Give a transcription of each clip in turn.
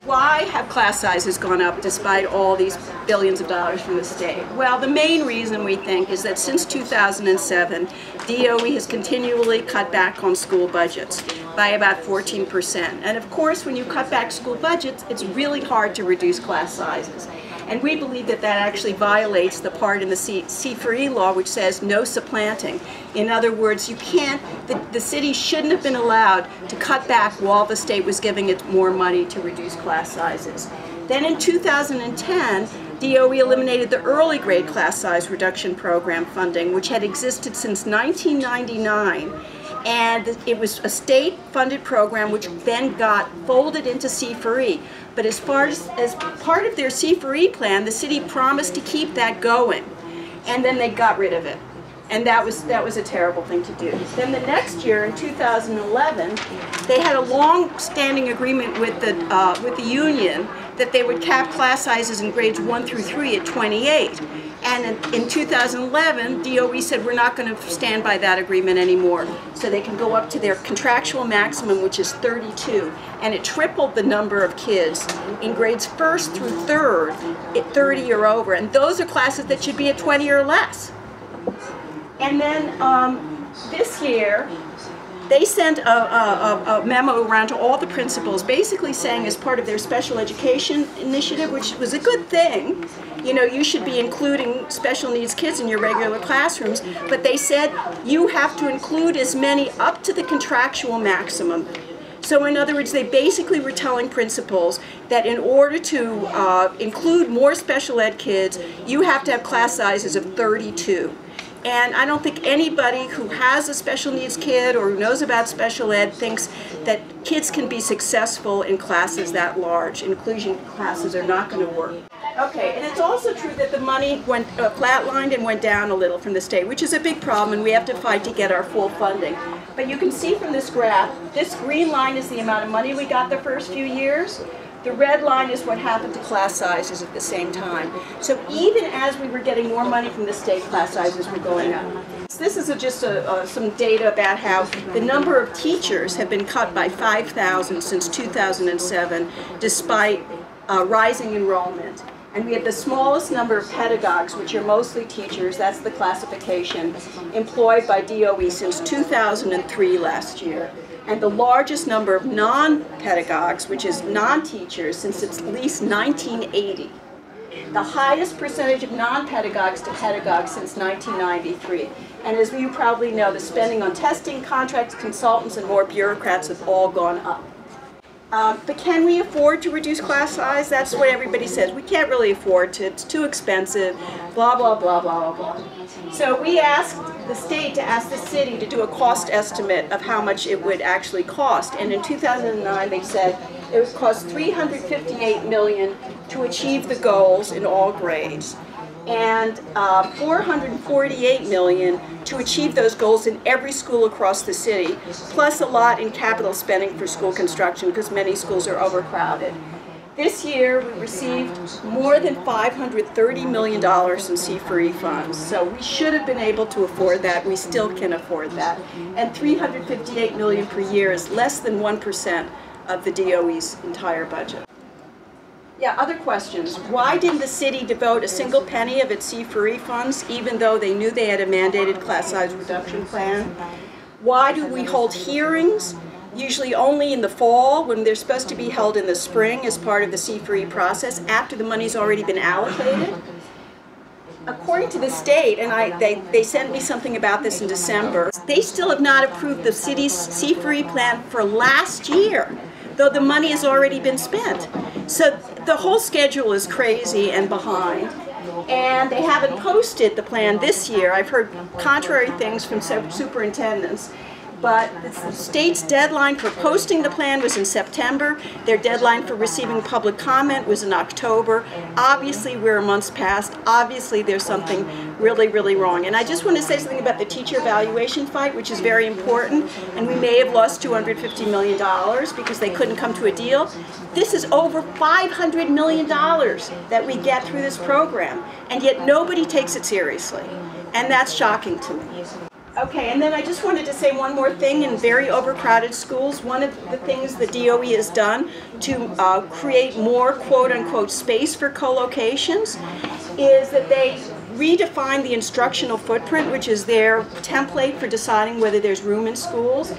Why have class sizes gone up despite all these billions of dollars from the state? Well, the main reason we think is that since 2007, DOE has continually cut back on school budgets by about 14%. And of course, when you cut back school budgets, it's really hard to reduce class sizes. And we believe that that actually violates the part in the C4E law which says no supplanting. In other words, you can't, the city shouldn't have been allowed to cut back while the state was giving it more money to reduce class sizes. Then in 2010, DOE eliminated the early grade class size reduction program funding, which had existed since 1999. And it was a state-funded program which then got folded into C4E. But as part of their C4E plan, the city promised to keep that going. And then they got rid of it. And that was a terrible thing to do. Then the next year, in 2011, they had a long-standing agreement with the union that they would cap class sizes in grades 1 through 3 at 28. And in 2011, DOE said we're not going to stand by that agreement anymore. So they can go up to their contractual maximum, which is 32. And it tripled the number of kids in grades 1st through 3rd at 30 or over. And those are classes that should be at 20 or less. And then this year, they sent a memo around to all the principals basically saying as part of their special education initiative, which was a good thing, you know, you should be including special needs kids in your regular classrooms, but they said you have to include as many up to the contractual maximum. So in other words, they basically were telling principals that in order to include more special ed kids, you have to have class sizes of 32. And I don't think anybody who has a special needs kid or who knows about special ed thinks that kids can be successful in classes that large. Inclusion classes are not going to work. Okay, and it's also true that the money went flatlined and went down a little from the state, which is a big problem, and we have to fight to get our full funding. But you can see from this graph, this green line is the amount of money we got the first few years. The red line is what happened to class sizes at the same time. So even as we were getting more money from the state, class sizes were going up. So this is just some data about how the number of teachers have been cut by 5,000 since 2007, despite rising enrollment. And we have the smallest number of pedagogues, which are mostly teachers, that's the classification, employed by DOE since 2003 last year. And the largest number of non-pedagogues, which is non-teachers, since at least 1980. The highest percentage of non-pedagogues to pedagogues since 1993. And as you probably know, the spending on testing, contracts, consultants, and more bureaucrats have all gone up. But can we afford to reduce class size? That's what everybody says. We can't really afford to. It's too expensive, blah, blah, blah, blah, blah, blah. So we asked the state to ask the city to do a cost estimate of how much it would actually cost. And in 2009, they said it would cost $358 million to achieve the goals in all grades, and $448 million to achieve those goals in every school across the city, plus a lot in capital spending for school construction because many schools are overcrowded. This year we received more than $530 million in C4E funds, so we should have been able to afford that. We still can afford that. And $358 million per year is less than 1% of the DOE's entire budget. Yeah, other questions. Why didn't the city devote a single penny of its C4E funds, even though they knew they had a mandated class size reduction plan? Why do we hold hearings, usually only in the fall, when they're supposed to be held in the spring as part of the C4E process, after the money's already been allocated? According to the state, and they sent me something about this in December, they still have not approved the city's C4E plan for last year, though the money has already been spent. So the whole schedule is crazy and behind, and they haven't posted the plan this year. I've heard contrary things from superintendents, but the state's deadline for posting the plan was in September. Their deadline for receiving public comment was in October. Obviously, we're a month past. Obviously, there's something really, really wrong. And I just want to say something about the teacher evaluation fight, which is very important. And we may have lost $250 million because they couldn't come to a deal. This is over $500 million that we get through this program, and yet nobody takes it seriously. And that's shocking to me. Okay, and then I just wanted to say one more thing. In very overcrowded schools, one of the things the DOE has done to create more quote-unquote space for co-locations is that they redefine the instructional footprint, which is their template for deciding whether there's room in schools.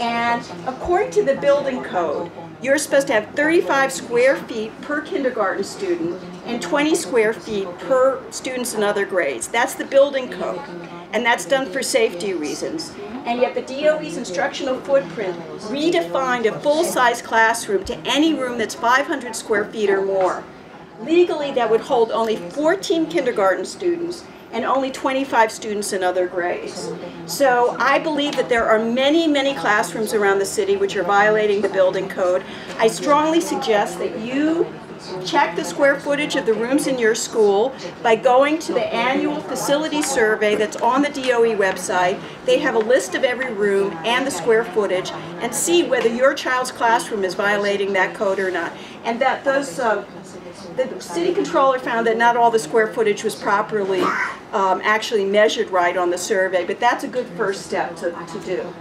And according to the building code, you're supposed to have 35 square feet per kindergarten student and 20 square feet per students in other grades. That's the building code, and that's done for safety reasons. And yet the DOE's instructional footprint redefined a full-size classroom to any room that's 500 square feet or more. Legally, that would hold only 14 kindergarten students and only 25 students in other grades. So I believe that there are many, many classrooms around the city which are violating the building code. I strongly suggest that you check the square footage of the rooms in your school by going to the annual facility survey that's on the DOE website. They have a list of every room and the square footage, and see whether your child's classroom is violating that code or not. And that those the city controller found that not all the square footage was properly actually measured right on the survey, but that's a good first step to do.